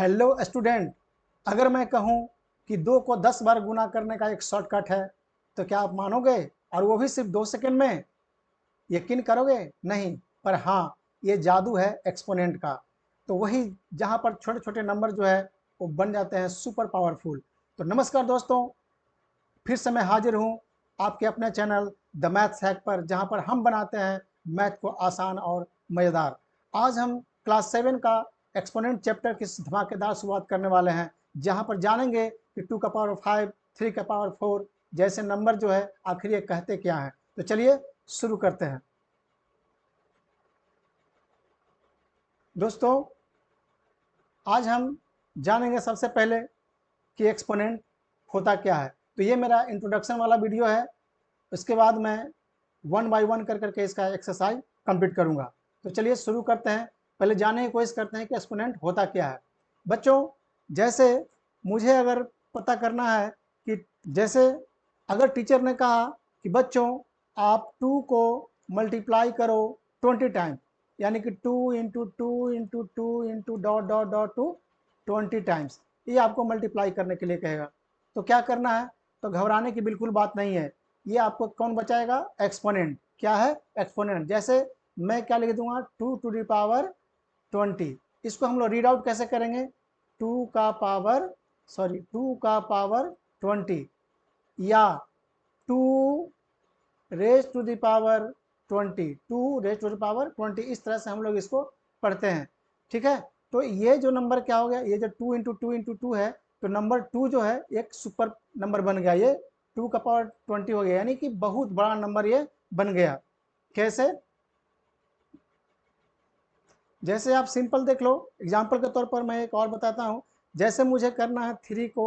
Hello student, अगर मैं कहूं कि 2 को 10 बार गुना करने का एक शॉर्टकट है तो क्या आप मानोगे? और वो भी सिर्फ 2 सेकंड में? यकीन करोगे? नहीं। पर हाँ, ये जादू है एक्सपोनेंट का। तो वही जहां पर छोटे छोटे नंबर जो है वो बन जाते हैं सुपर पावरफुल। तो नमस्कार दोस्तों, फिर से मैं हाजिर हूँ आपके अपने चैनल द मैथ्स हैक पर, जहाँ पर हम बनाते हैं मैथ को आसान और मज़ेदार। आज हम क्लास 7 का एक्सपोनेंट चैप्टर की धमाकेदार शुरुआत करने वाले हैं, जहाँ पर जानेंगे कि 2 का पावर 5, 3 का पावर 4 जैसे नंबर जो है आखिर ये कहते क्या हैं। तो चलिए शुरू करते हैं दोस्तों। आज हम जानेंगे सबसे पहले कि एक्सपोनेंट होता क्या है। तो ये मेरा इंट्रोडक्शन वाला वीडियो है। उसके बाद मैं 1 बाय 1 कर करके इसका एक्सरसाइज कंप्लीट करूंगा। तो चलिए शुरू करते हैं। पहले जानने की कोशिश करते हैं कि एक्सपोनेंट होता क्या है। बच्चों, जैसे मुझे अगर पता करना है कि जैसे अगर टीचर ने कहा कि बच्चों आप 2 को मल्टीप्लाई करो 20 टाइम, यानी कि 2 into two into two into dot dot dot to 20 times, ये आपको मल्टीप्लाई करने के लिए कहेगा। तो क्या करना है? तो घबराने की बिल्कुल बात नहीं है। ये आपको कौन बचाएगा? एक्सपोनेंट। क्या है? एक्सपोनेंट। जैसे मैं क्या लिख दूंगा? 2 टू द पावर 20। इसको हम लोग रीड आउट कैसे करेंगे? 2 का पावर 2 का पावर 20 या 2 raise to the power 20, 2 raise to the power 20, इस तरह से हम लोग इसको पढ़ते हैं। ठीक है। तो ये जो नंबर क्या हो गया, ये जो 2 इंटू टू इंटू टू है, तो नंबर 2 जो है एक सुपर नंबर बन गया। ये 2 का पावर 20 हो गया, यानी कि बहुत बड़ा नंबर ये बन गया। कैसे? जैसे आप सिंपल देख लो, एग्जाम्पल के तौर पर मैं एक और बताता हूँ। जैसे मुझे करना है 3 को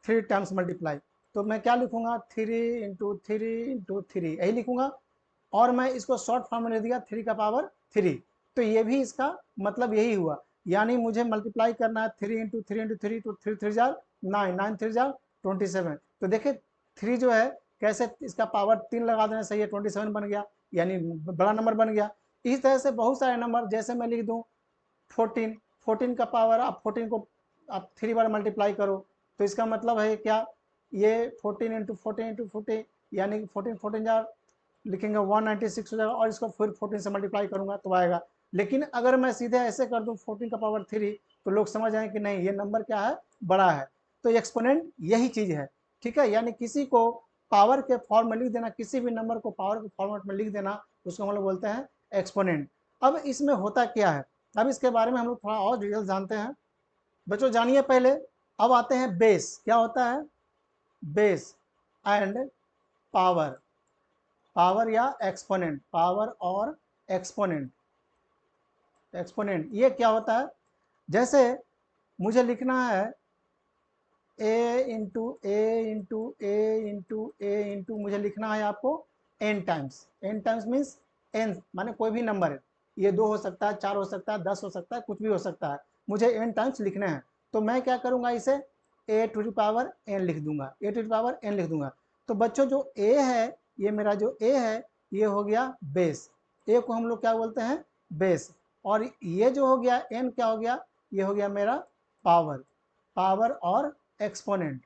3 टाइम्स मल्टीप्लाई, तो मैं क्या लिखूंगा? 3 इंटू थ्री यही लिखूंगा। और मैं इसको शॉर्ट फॉर्म में ले दिया 3 का पावर 3। तो ये भी इसका मतलब यही हुआ, यानी मुझे मल्टीप्लाई करना है 3 इंटू थ्री तो 3 3 जार 9, 9 3 जार 27। तो देखिए 3 जो है कैसे इसका पावर 3 लगा देना सही है, 27 बन गया, यानी बड़ा नंबर बन गया। इस तरह से बहुत सारे नंबर, जैसे मैं लिख दूं 14, 14 का पावर, आप 14 को आप 3 बार मल्टीप्लाई करो, तो इसका मतलब है क्या? ये 14 इंटू फोर्टीन यानी कि 14 लिखेंगे 196 हो जाएगा, और इसको फिर 14 से मल्टीप्लाई करूंगा तो आएगा। लेकिन अगर मैं सीधे ऐसे कर दूं 14 का पावर 3, तो लोग समझ जाएं कि नहीं, ये नंबर क्या है? बड़ा है। तो एक्सपोनेंट यही चीज है। ठीक है, यानी किसी को पावर के फॉर्म में लिख देना, किसी भी नंबर को पावर के फॉर्मेट में लिख देना, उसको हम लोग बोलते हैं एक्सपोनेंट। अब इसमें होता क्या है, अब इसके बारे में हम लोग थोड़ा और डिटेल जानते हैं। बच्चों जानिए पहले। अब आते हैं बेस। क्या होता है? Base and power. पावर या एक्सपोनेंट, पावर और एक्सपोनेंट। एक्सपोनेंट ये क्या होता है? जैसे मुझे लिखना है a into a into a into a into, मुझे लिखना है आपको n times. N times means n माने कोई भी नंबर है, ये 2 हो सकता है, 4 हो सकता है, 10 हो सकता है, कुछ भी हो सकता है। मुझे एन टाइम्स लिखने हैं, तो मैं क्या करूंगा? इसे ए टू द पावर एन लिख दूंगा, ए टू द पावर एन लिख दूंगा। तो बच्चों जो ए है, ये मेरा जो ए है, ये हो गया बेस। ए को हम लोग क्या बोलते हैं? बेस। और ये जो हो गया एन, क्या हो गया? ये हो गया मेरा पावर। पावर और एक्सपोनेंट।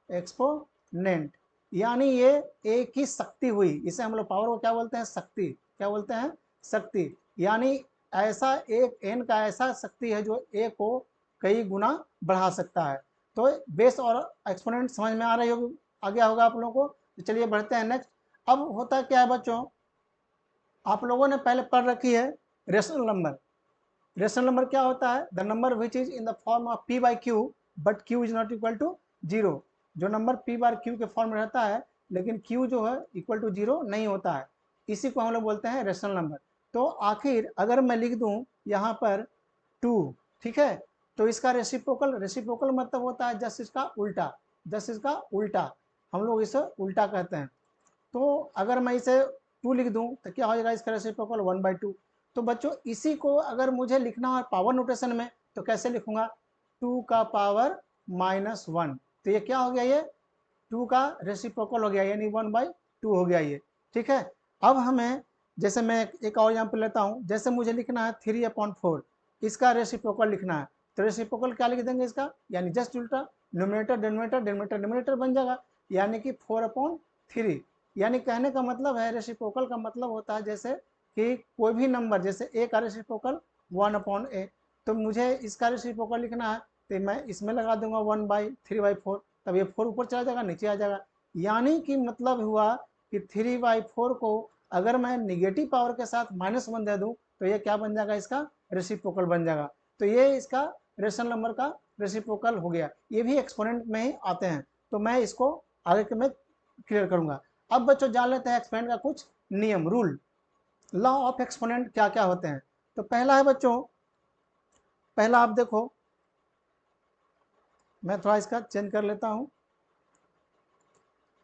एक्सपोनेंट यानी ये एक ही शक्ति हुई। इसे हम लोग पावर को क्या बोलते हैं? शक्ति। क्या बोलते हैं? शक्ति। यानी ऐसा एक एन का ऐसा शक्ति है जो ए को कई गुना बढ़ा सकता है। तो बेस और एक्सपोनेंट समझ में आ रही होगी, आ गया होगा आप लोगों को। तो चलिए बढ़ते हैं नेक्स्ट। अब होता क्या है बच्चों, आप लोगों ने पहले पढ़ रखी है रेशनल नंबर। रेशनल नंबर क्या होता है? The number which is in the form of p by q but q is not equal to zero. जो नंबर पी बार क्यू के फॉर्म में रहता है, लेकिन क्यू जो है इक्वल टू जीरो नहीं होता है, इसी को हम लोग बोलते हैं रेशनल नंबर। तो आखिर अगर मैं लिख दूं यहाँ पर 2, ठीक है, तो इसका रेसिप्रोकल, रेसिप्रोकल मतलब होता है जस्ट इसका उल्टा। जस्ट इसका उल्टा, हम लोग इसे उल्टा कहते हैं। तो अगर मैं इसे 2 लिख दूं तो क्या हो जाएगा? इसका रेसिप्रोकल 1/2। तो बच्चों इसी को अगर मुझे लिखना है पावर नोटेशन में, तो कैसे लिखूंगा? 2 का पावर -1। तो ये क्या हो गया? ये 2 का रेसिप्रोकल हो गया, यानी 1/2 हो गया ये। ठीक है। अब हमें, जैसे मैं एक और एग्जाम्पल लेता हूँ। जैसे मुझे लिखना है 3/4, इसका रेसिप्रोकल लिखना है, तो रेसिप्रोकल क्या लिख देंगे इसका, यानी जस्ट उल्टा, न्यूमरेटर डिनोमिनेटर, डिनोमिनेटर न्यूमरेटर बन जाएगा, यानी कि 4/3। यानी कहने का मतलब है रेसिप्रोकल का मतलब होता है जैसे कि कोई भी नंबर, जैसे a का रेसिप्रोकल 1/a, तो मुझे इसका रेसिप्रोकल लिखना है तो मैं इसमें लगा दूंगा 1/3/4, तब ये 4 ऊपर चला जाएगा, नीचे आ जाएगा। यानी कि मतलब हुआ कि 3/4 को अगर मैं निगेटिव पावर के साथ -1 दे दूं तो ये क्या बन जाएगा, इसका रेसिप्रोकल बन जाएगा। तो ये इसका रेशनल नंबर का रेसिप्रोकल हो गया। ये भी एक्सपोनेंट में ही आते हैं, तो मैं इसको आगे के में क्लियर करूंगा। अब बच्चों जान लेते हैं एक्सपोनेंट का कुछ नियम, रूल, लॉ ऑफ एक्सपोनेंट क्या क्या होते हैं। तो पहला है बच्चों, पहला आप देखो, मैं थोड़ा इसका चेंज कर लेता हूं।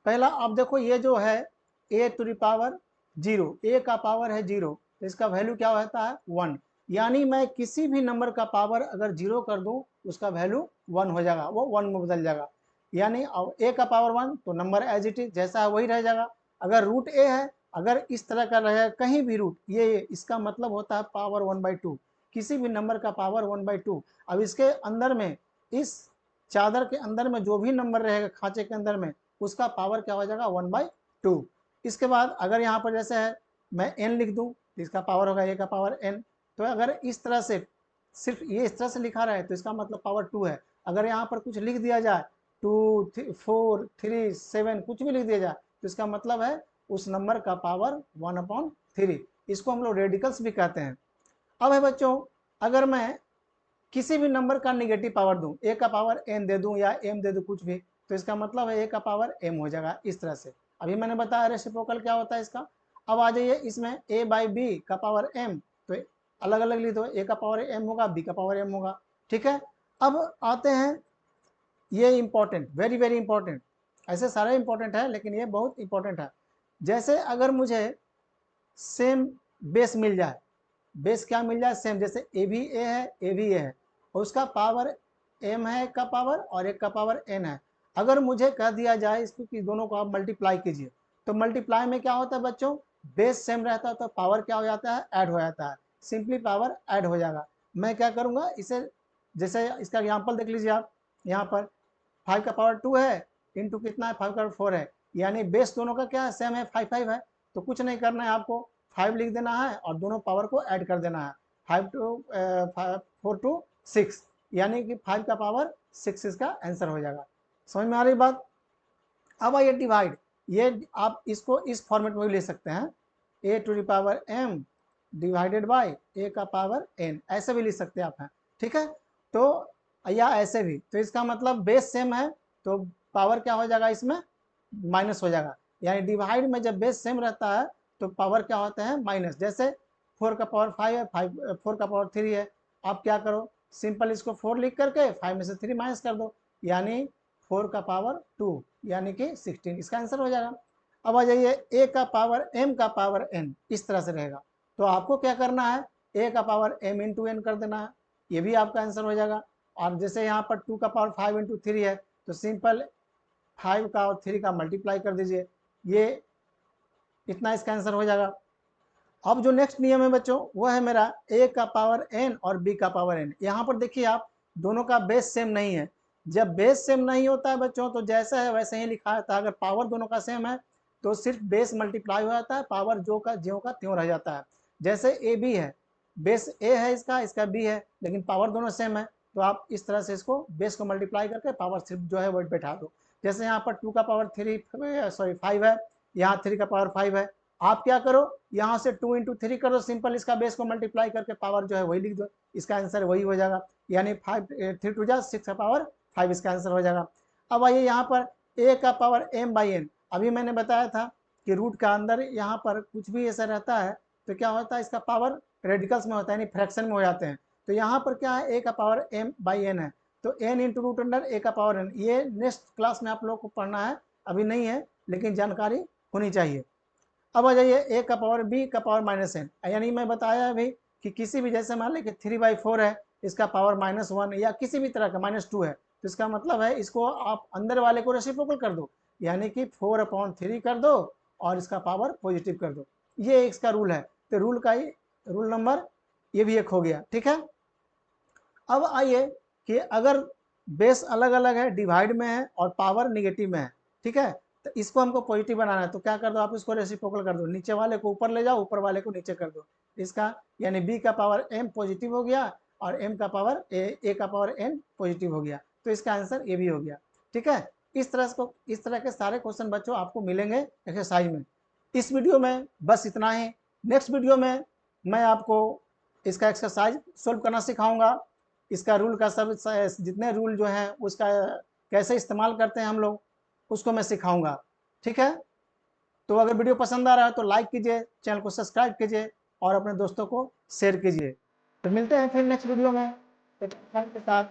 पहला आप देखो, ये जो है a⁻0, a का पावर है 0, तो इसका वैल्यू क्या होता है 1। यानी मैं किसी भी नंबर का पावर अगर 0 कर दूं उसका वैल्यू 1 हो जाएगा, वो 1 में बदल जाएगा। यानी a का पावर 1 तो नंबर एज इट इज जैसा है वही रह जाएगा। अगर रूट a है, अगर इस तरह का रहेगा कहीं भी रूट, ये इसका मतलब होता है पावर 1/2, किसी भी नंबर का पावर 1/2। अब इसके अंदर में, इस चादर के अंदर में जो भी नंबर रहेगा खांचे के अंदर में, उसका पावर क्या हो जाएगा 1/2। इसके बाद अगर यहाँ पर जैसे है मैं n लिख दूं तो इसका पावर होगा a का पावर n। तो अगर इस तरह से सिर्फ ये इस तरह से लिखा रहा है तो इसका मतलब पावर 2 है। अगर यहाँ पर कुछ लिख दिया जाए 2 4 3 7 कुछ भी लिख दिया जाए तो इसका मतलब है उस नंबर का पावर 1/3। इसको हम लोग रेडिकल्स भी कहते हैं। अब है बच्चों, अगर मैं किसी भी नंबर का निगेटिव पावर दूं, a का पावर n दे दूं या m दे दूं कुछ भी, तो इसका मतलब है a का पावर m हो जाएगा इस तरह से। अभी मैंने बताया रेसिप्रोकल क्या होता है इसका। अब आ जाइए इसमें a/b का पावर m, तो अलग अलग लिख दो, a का पावर m होगा, b का पावर m होगा, ठीक है। अब आते हैं, ये इंपॉर्टेंट, वेरी वेरी इंपॉर्टेंट, ऐसे सारे इंपॉर्टेंट है लेकिन ये बहुत इंपॉर्टेंट है। जैसे अगर मुझे सेम बेस मिल जाए, बेस क्या मिल जाए सेम, जैसे ए भी ए है, ए भी ए है, और उसका पावर m है, एक का पावर और एक का पावर n है। अगर मुझे कह दिया जाए इसको कि दोनों को आप मल्टीप्लाई कीजिए, तो मल्टीप्लाई में क्या होता है बच्चों, बेस सेम रहता है तो पावर क्या हो जाता है, ऐड हो जाता है, सिंपली पावर ऐड हो जाएगा। मैं क्या करूंगा इसे, जैसे इसका एग्जाम्पल देख लीजिए आप, यहाँ पर 5 का पावर 2 है, इंटू कितना है 5 का पावर 4 है, यानी बेस दोनों का क्या है सेम है, 5 है। तो कुछ नहीं करना है आपको, 5 लिख देना है और दोनों पावर को ऐड कर देना है, 4 to 6, यानी कि 5 का पावर 6 इसका आंसर हो जाएगा। समझ में आ रही बात। अब आइए डिवाइड, ये आप इसको इस फॉर्मेट में भी ले सकते हैं, a⁻m डिवाइडेड बाय a का पावर n, ऐसे भी लिख सकते हैं आप हैं, ठीक है। तो या ऐसे भी, तो इसका मतलब बेस सेम है तो पावर क्या हो जाएगा इसमें माइनस हो जाएगा। यानी डिवाइड में जब बेस सेम रहता है तो पावर क्या होता है माइनस। जैसे 4 का पावर 5 है, 4 का पावर 3 है, आप क्या करो सिंपल इसको 4 लिख करके 5 में से 3 माइनस कर दो, यानी 4 का पावर 2 यानी कि 16, इसका आंसर हो जाएगा। अब आ जाइए a का पावर m का पावर n, इस तरह से रहेगा, तो आपको क्या करना है a का पावर m इंटू n कर देना है, ये भी आपका आंसर हो जाएगा। और जैसे यहाँ पर 2 का पावर 5 इंटू 3 है तो सिंपल 5 का और 3 का मल्टीप्लाई कर दीजिए, ये इतना इसका आंसर हो जाएगा। अब जो नेक्स्ट नियम है बच्चों वो है मेरा a का पावर n और b का पावर n। यहाँ पर देखिए आप, दोनों का बेस सेम नहीं है। जब बेस सेम नहीं होता है बच्चों तो जैसा है वैसे ही लिखा जाता है। अगर पावर दोनों का सेम है तो सिर्फ बेस मल्टीप्लाई हो जाता है, पावर जो का त्यों रह जाता है। जैसे ए बी है, बेस ए है इसका, इसका बी है, लेकिन पावर दोनों सेम है, तो आप इस तरह से इसको बेस को मल्टीप्लाई करके पावर सिर्फ जो है वो बैठा दो। जैसे यहाँ पर 2 का पावर 5 है, यहाँ 3 का पावर 5 है, आप क्या करो यहाँ से 2 इंटू 3 कर दो, सिंपल इसका बेस को मल्टीप्लाई करके पावर जो है वही लिख दो, इसका आंसर वही हो जाएगा। यानी 5 3 टू जा 6 का पावर 5, इसका आंसर हो जाएगा। अब आइए यहाँ पर a का पावर m/n, अभी मैंने बताया था कि रूट का अंदर यहाँ पर कुछ भी ऐसा रहता है तो क्या होता है इसका पावर रेडिकल्स में होता है, यानी फ्रैक्शन में हो जाते हैं। तो यहाँ पर क्या है a का पावर m/n है, तो n into root under a का पावर n, ये नेक्स्ट क्लास में आप लोग को पढ़ना है, अभी नहीं है लेकिन जानकारी होनी चाहिए। अब आ जाइए a का पावर b का पावर -n, यानी मैं बताया अभी कि किसी भी, जैसे मान लीजिए 3/4 है, इसका पावर -1 या किसी भी तरह का -2 है, तो इसका मतलब है इसको आप अंदर वाले को रेसिप्रोकल कर दो, यानी कि 4/3 कर दो और इसका पावर पॉजिटिव कर दो, ये इसका रूल है। तो रूल का ही रूल नंबर ये भी एक हो गया, ठीक है। अब आइए कि अगर बेस अलग अलग है, डिवाइड में है और पावर निगेटिव में है, ठीक है, तो इसको हमको पॉजिटिव बनाना है, तो क्या कर दो आप इसको रेसिप्रोकल कर दो, नीचे वाले को ऊपर ले जाओ, ऊपर वाले को नीचे कर दो, इसका यानी b का पावर m पॉजिटिव हो गया और m का पावर a का पावर n पॉजिटिव हो गया, तो इसका आंसर ये भी हो गया। ठीक है, इस तरह के सारे क्वेश्चन बच्चों आपको मिलेंगे एक्सरसाइज में। इस वीडियो में बस इतना ही। नेक्स्ट वीडियो में मैं आपको इसका एक्सरसाइज सोल्व करना सिखाऊंगा, इसका रूल का सब जितने रूल जो हैं उसका कैसे इस्तेमाल करते हैं हम लोग, उसको मैं सिखाऊंगा। ठीक है, तो अगर वीडियो पसंद आ रहा है तो लाइक कीजिए, चैनल को सब्सक्राइब कीजिए और अपने दोस्तों को शेयर कीजिए। तो मिलते हैं फिर नेक्स्ट वीडियो में एक के साथ।